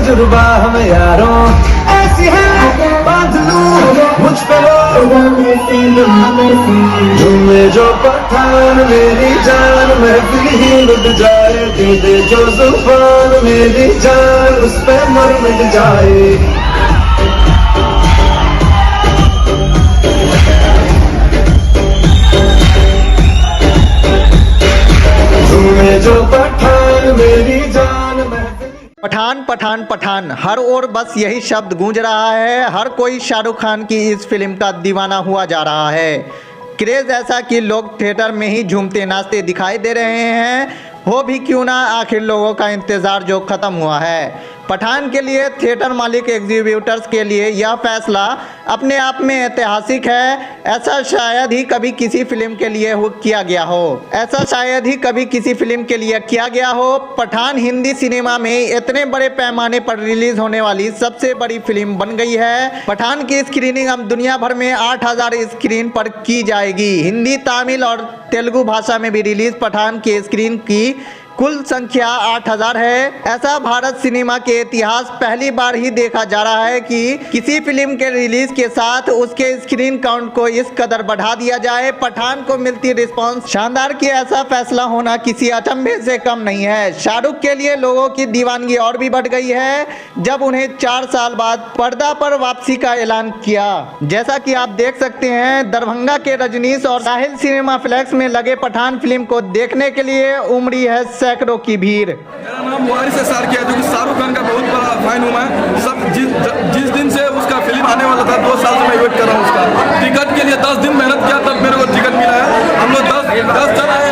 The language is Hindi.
तजुर्बा हम यारों, ऐसी है बांध लूं मुझ पे झूमे जो पठान मेरी जान, महफिल ही लुट जाए, दे जो जुबान मेरी जान, उस पे मर मिट जाए। जो पठान मेरी जान, पठान पठान पठान, हर ओर बस यही शब्द गूंज रहा है। हर कोई शाहरुख खान की इस फिल्म का दीवाना हुआ जा रहा है। क्रेज ऐसा कि लोग थिएटर में ही झूमते नाचते दिखाई दे रहे हैं। हो भी क्यों ना, आखिर लोगों का इंतज़ार जो ख़त्म हुआ है। पठान के लिए थिएटर मालिक एग्जीब्यूटर्स के लिए यह फैसला अपने आप में ऐतिहासिक है। ऐसा शायद ही कभी किसी फिल्म के लिए किया गया हो। पठान हिंदी सिनेमा में इतने बड़े पैमाने पर रिलीज होने वाली सबसे बड़ी फिल्म बन गई है। पठान की स्क्रीनिंग अब दुनिया भर में 8000 स्क्रीन पर की जाएगी। हिंदी, तमिल और तेलुगु भाषा में भी रिलीज पठान की स्क्रीन की कुल संख्या 8000 है। ऐसा भारत सिनेमा के इतिहास पहली बार ही देखा जा रहा है कि किसी फिल्म के रिलीज के साथ उसके स्क्रीन काउंट को इस कदर बढ़ा दिया जाए। पठान को मिलती रिस्पांस शानदार की ऐसा फैसला होना किसी अचंभे से कम नहीं है। शाहरुख के लिए लोगों की दीवानगी और भी बढ़ गई है जब उन्हें 4 साल बाद पर्दा पर वापसी का ऐलान किया। जैसा कि आप देख सकते हैं, दरभंगा के रजनीश और साहिल सिनेमा फ्लेक्स में लगे पठान फिल्म को देखने के लिए उमड़ी है सैकड़ों की भीड़। मेरा नाम वारिस सार किया, जो कि शाहरुख खान का बहुत बड़ा फैन हूँ मैं। सब जिस दिन से उसका फिल्म आने वाला था, 2 साल से मैं वेट कर रहा हूँ उसका टिकट के लिए। 10 दिन मेहनत किया तब मेरे को टिकट मिला है। हम लोग 10 जन आए